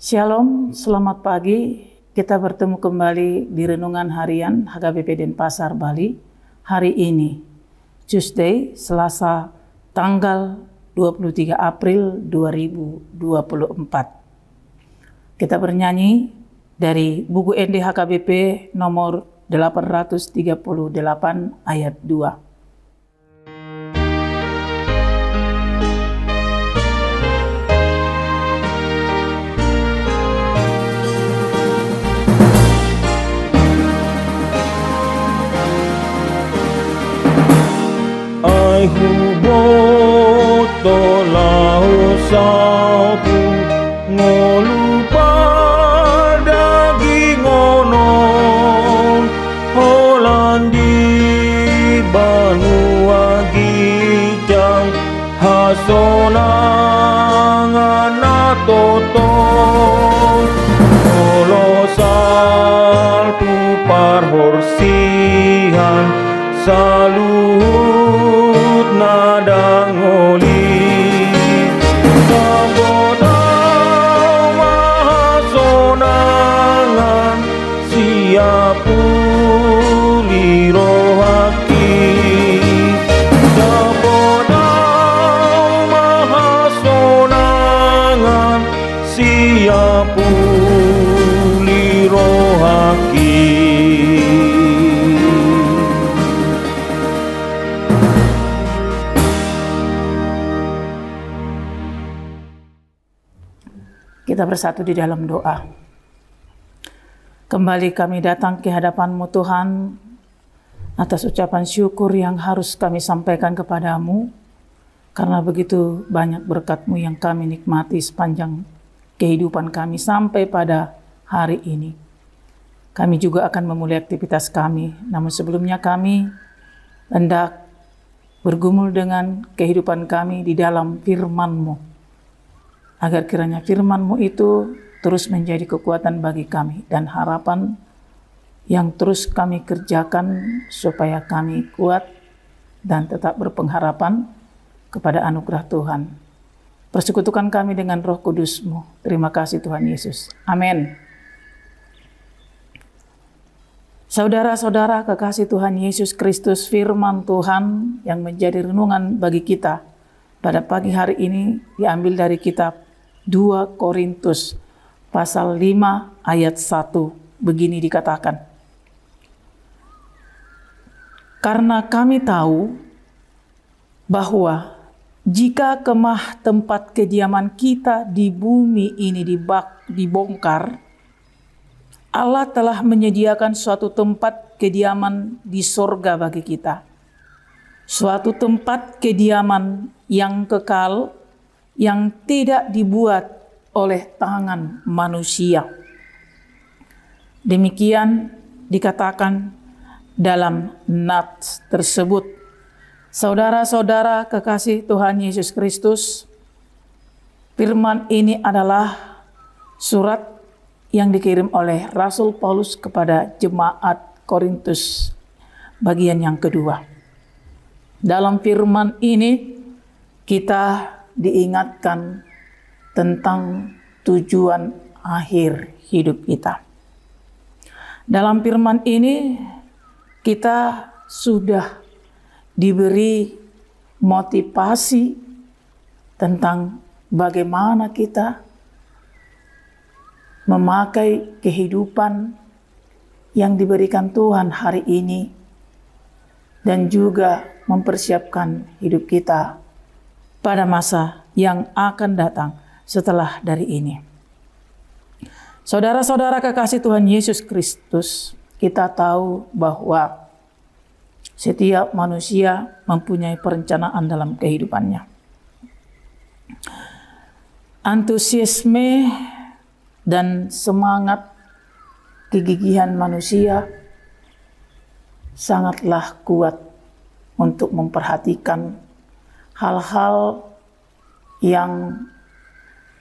Shalom, selamat pagi. Kita bertemu kembali di Renungan Harian HKBP Denpasar, Bali. Hari ini, Tuesday, Selasa, tanggal 23 April 2024. Kita bernyanyi dari buku ND HKBP nomor 838 ayat 2. Ai hubot tolau sautu ngolu padagi ngono Holandi banua gijang hasonangan atoto kolosal tu parhorsihan salut nadang oli sabodau mahasonangan siapu lirohaki sabodau mahasonangan siapu lirohaki. Kita bersatu di dalam doa. Kembali kami datang ke hadapan-Mu Tuhan atas ucapan syukur yang harus kami sampaikan kepadamu, karena begitu banyak berkat-Mu yang kami nikmati sepanjang kehidupan kami sampai pada hari ini. Kami juga akan memulai aktivitas kami, namun sebelumnya kami hendak bergumul dengan kehidupan kami di dalam firman-Mu, agar kiranya firman-Mu itu terus menjadi kekuatan bagi kami dan harapan yang terus kami kerjakan supaya kami kuat dan tetap berpengharapan kepada anugerah Tuhan. Persekutukan kami dengan Roh Kudus-Mu. Terima kasih Tuhan Yesus. Amin. Saudara-saudara kekasih Tuhan Yesus Kristus, firman Tuhan yang menjadi renungan bagi kita pada pagi hari ini diambil dari kitab 2 Korintus pasal 5 ayat 1. Begini dikatakan, karena kami tahu bahwa jika kemah tempat kediaman kita di bumi ini dibongkar, Allah telah menyediakan suatu tempat kediaman di sorga bagi kita. Suatu tempat kediaman yang kekal, yang tidak dibuat oleh tangan manusia. Demikian dikatakan dalam nats tersebut. Saudara-saudara kekasih Tuhan Yesus Kristus, firman ini adalah surat yang dikirim oleh Rasul Paulus kepada jemaat Korintus bagian yang kedua. Dalam firman ini kita diingatkan tentang tujuan akhir hidup kita. Dalam firman ini kita sudah diberi motivasi tentang bagaimana kita memakai kehidupan yang diberikan Tuhan hari ini dan juga mempersiapkan hidup kita pada masa yang akan datang setelah dari ini. Saudara-saudara kekasih Tuhan Yesus Kristus, kita tahu bahwa setiap manusia mempunyai perencanaan dalam kehidupannya. Antusiasme dan semangat kegigihan manusia sangatlah kuat untuk memperhatikan hal-hal yang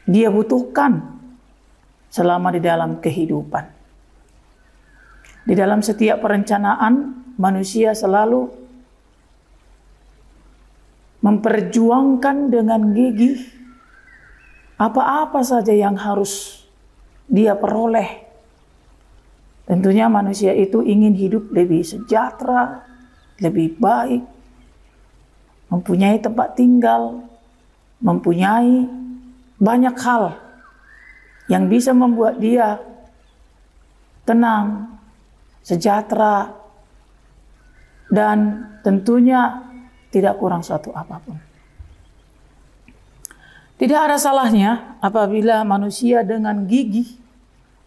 dia butuhkan selama di dalam kehidupan. Di dalam setiap perencanaan, manusia selalu memperjuangkan dengan gigih apa-apa saja yang harus dia peroleh. Tentunya manusia itu ingin hidup lebih sejahtera, lebih baik, mempunyai tempat tinggal, mempunyai banyak hal yang bisa membuat dia tenang, sejahtera, dan tentunya tidak kurang suatu apapun. Tidak ada salahnya apabila manusia dengan gigih,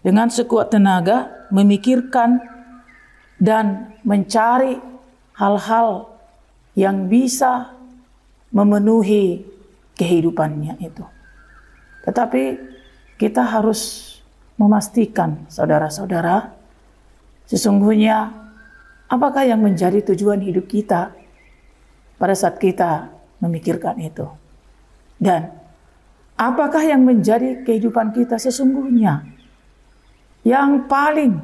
dengan sekuat tenaga memikirkan dan mencari hal-hal yang bisa memenuhi kehidupannya itu. Tetapi kita harus memastikan, saudara-saudara, sesungguhnya apakah yang menjadi tujuan hidup kita pada saat kita memikirkan itu. Dan apakah yang menjadi kehidupan kita sesungguhnya yang paling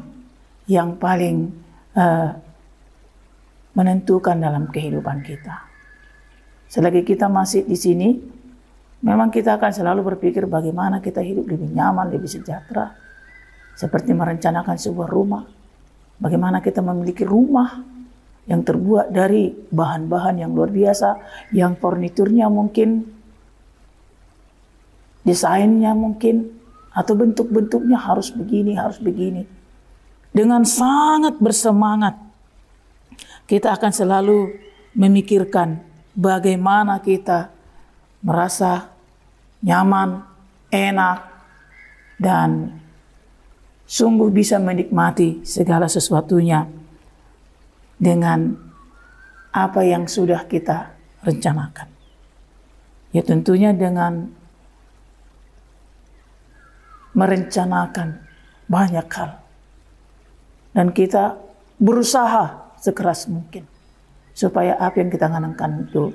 menentukan dalam kehidupan kita. Selagi kita masih di sini, memang kita akan selalu berpikir bagaimana kita hidup lebih nyaman, lebih sejahtera. Seperti merencanakan sebuah rumah. Bagaimana kita memiliki rumah yang terbuat dari bahan-bahan yang luar biasa, yang furniturnya mungkin, desainnya mungkin, atau bentuk-bentuknya harus begini, harus begini. Dengan sangat bersemangat, kita akan selalu memikirkan bagaimana kita merasa nyaman, enak, dan sungguh bisa menikmati segala sesuatunya dengan apa yang sudah kita rencanakan. Ya tentunya dengan merencanakan banyak hal. Dan kita berusaha sekeras mungkin supaya apa yang kita angankan itu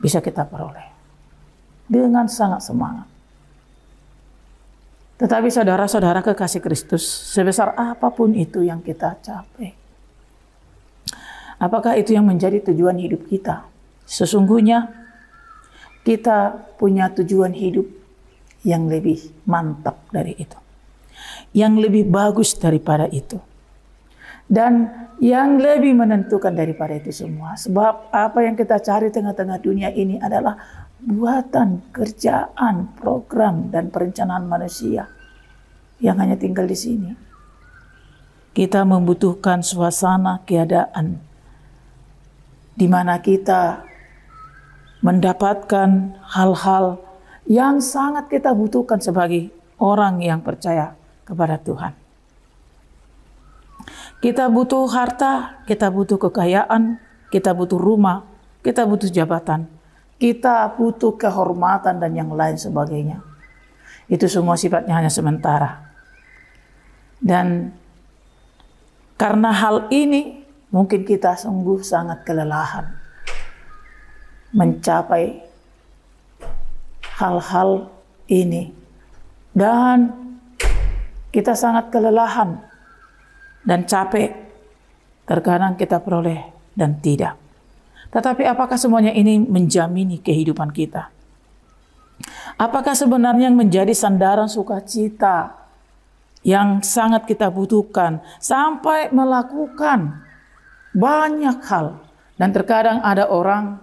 bisa kita peroleh dengan sangat semangat. Tetapi saudara-saudara kekasih Kristus, sebesar apapun itu yang kita capai, apakah itu yang menjadi tujuan hidup kita? Sesungguhnya kita punya tujuan hidup yang lebih mantap dari itu, yang lebih bagus daripada itu, dan yang lebih menentukan daripada itu semua. Sebab apa yang kita cari tengah-tengah dunia ini adalah buatan, kerjaan, program, dan perencanaan manusia yang hanya tinggal di sini. Kita membutuhkan suasana keadaan di mana kita mendapatkan hal-hal yang sangat kita butuhkan sebagai orang yang percaya kepada Tuhan. Kita butuh harta, kita butuh kekayaan, kita butuh rumah, kita butuh jabatan, kita butuh kehormatan dan yang lain sebagainya. Itu semua sifatnya hanya sementara. Dan karena hal ini mungkin kita sungguh sangat kelelahan mencapai hal-hal ini, dan kita sangat kelelahan dan capek. Terkadang kita peroleh dan tidak. Tetapi apakah semuanya ini menjamini kehidupan kita? Apakah sebenarnya yang menjadi sandaran sukacita yang sangat kita butuhkan sampai melakukan banyak hal? Dan terkadang ada orang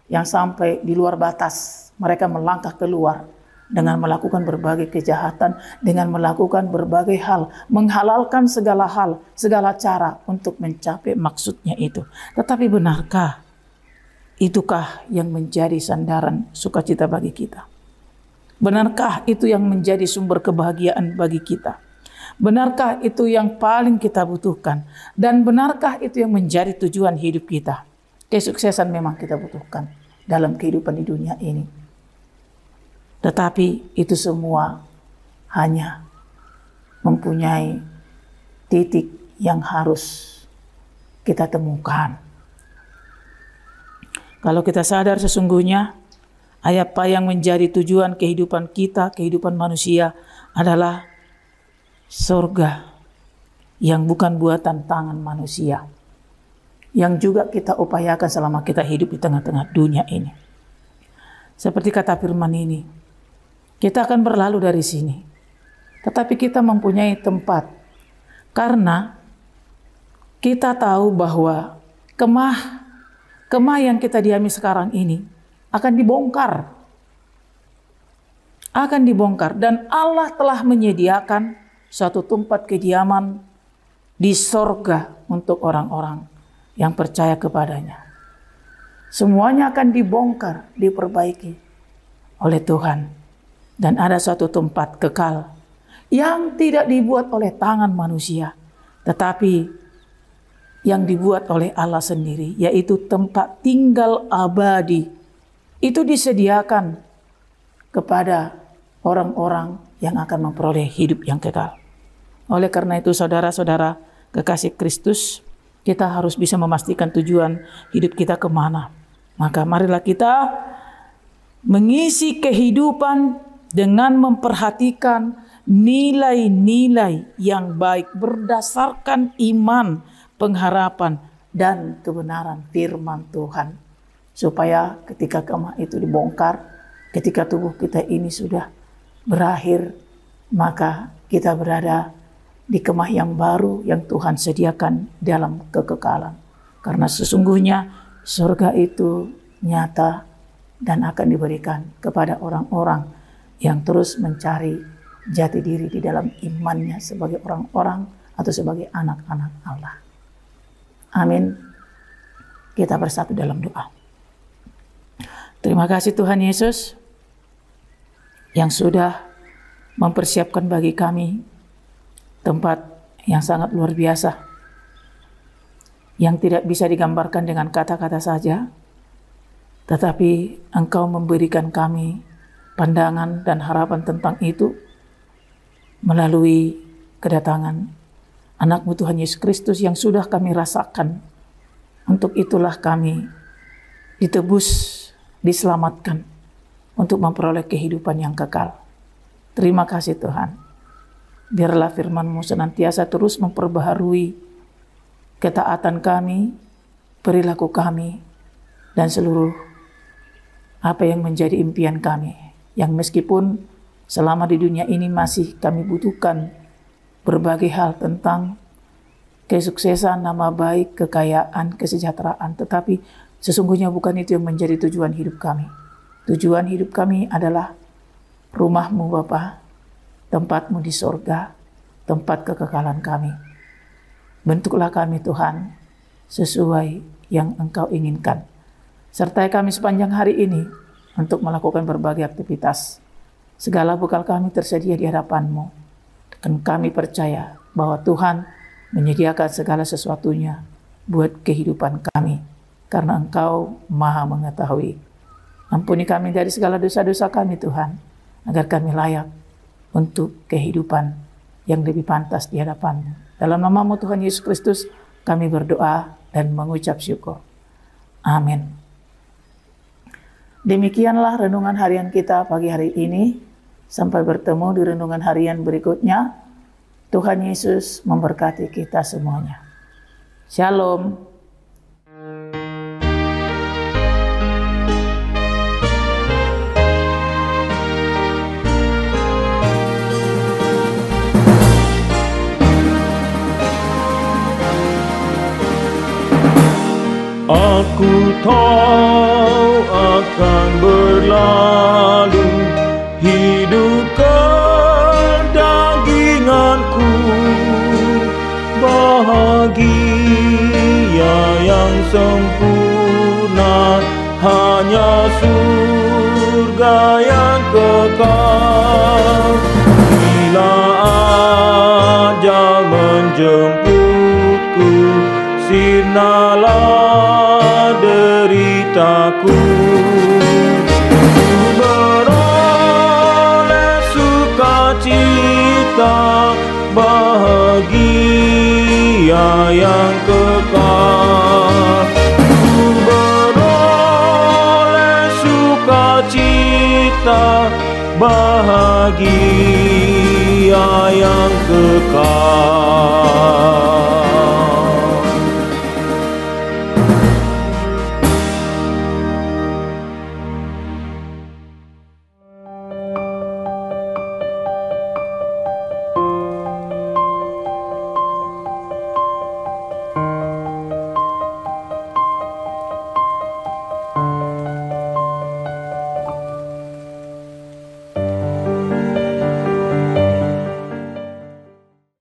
yang sampai di luar batas. Mereka melangkah keluar dengan melakukan berbagai kejahatan, dengan melakukan berbagai hal, menghalalkan segala hal, segala cara untuk mencapai maksudnya itu. Tetapi benarkah itukah yang menjadi sandaran sukacita bagi kita? Benarkah itu yang menjadi sumber kebahagiaan bagi kita? Benarkah itu yang paling kita butuhkan? Dan benarkah itu yang menjadi tujuan hidup kita? Kesuksesan memang kita butuhkan dalam kehidupan di dunia ini. Tetapi itu semua hanya mempunyai titik yang harus kita temukan. Kalau kita sadar sesungguhnya apa yang menjadi tujuan kehidupan kita, kehidupan manusia adalah surga yang bukan buatan tangan manusia, yang juga kita upayakan selama kita hidup di tengah-tengah dunia ini. Seperti kata firman ini, kita akan berlalu dari sini, tetapi kita mempunyai tempat. Karena kita tahu bahwa kemah yang kita diami sekarang ini akan dibongkar. Akan dibongkar. Dan Allah telah menyediakan suatu tempat kediaman di sorga untuk orang-orang yang percaya kepadanya. Semuanya akan dibongkar, diperbaiki oleh Tuhan. Dan ada suatu tempat kekal yang tidak dibuat oleh tangan manusia, tetapi yang dibuat oleh Allah sendiri, yaitu tempat tinggal abadi. Itu disediakan kepada orang-orang yang akan memperoleh hidup yang kekal. Oleh karena itu, saudara-saudara kekasih Kristus, kita harus bisa memastikan tujuan hidup kita kemana. Maka marilah kita mengisi kehidupan dengan memperhatikan nilai-nilai yang baik berdasarkan iman, pengharapan, dan kebenaran firman Tuhan. Supaya ketika kemah itu dibongkar, ketika tubuh kita ini sudah berakhir, maka kita berada di kemah yang baru yang Tuhan sediakan dalam kekekalan. Karena sesungguhnya surga itu nyata dan akan diberikan kepada orang-orang yang terus mencari jati diri di dalam imannya sebagai orang-orang atau sebagai anak-anak Allah. Amin. Kita bersatu dalam doa. Terima kasih Tuhan Yesus yang sudah mempersiapkan bagi kami tempat yang sangat luar biasa, yang tidak bisa digambarkan dengan kata-kata saja, tetapi Engkau memberikan kami pandangan dan harapan tentang itu melalui kedatangan anak-Mu Tuhan Yesus Kristus yang sudah kami rasakan. Untuk itulah kami ditebus, diselamatkan untuk memperoleh kehidupan yang kekal. Terima kasih Tuhan. Biarlah firman-Mu senantiasa terus memperbaharui ketaatan kami, perilaku kami, dan seluruh apa yang menjadi impian kami. Yang meskipun selama di dunia ini masih kami butuhkan berbagai hal tentang kesuksesan, nama baik, kekayaan, kesejahteraan. Tetapi sesungguhnya bukan itu yang menjadi tujuan hidup kami. Tujuan hidup kami adalah rumah-Mu Bapa, tempat-Mu di sorga, tempat kekekalan kami. Bentuklah kami Tuhan sesuai yang Engkau inginkan. Sertai kami sepanjang hari ini untuk melakukan berbagai aktivitas. Segala bekal kami tersedia di hadapan-Mu. Dan kami percaya bahwa Tuhan menyediakan segala sesuatunya buat kehidupan kami. Karena Engkau Maha mengetahui. Ampuni kami dari segala dosa-dosa kami Tuhan. Agar kami layak untuk kehidupan yang lebih pantas di hadapan-Mu. Dalam nama-Mu Tuhan Yesus Kristus kami berdoa dan mengucap syukur. Amin. Demikianlah renungan harian kita pagi hari ini. Sampai bertemu di renungan harian berikutnya. Tuhan Yesus memberkati kita semuanya. Shalom. Aku tahu akan berlalu, hidup kedaginganku, bahagia yang sempurna, hanya surga yang kekal. Bila ajal menjemputku, sirnalah deritaku. Beroleh sukacita, bahagia yang kekal. Beroleh sukacita, bahagia yang kekal.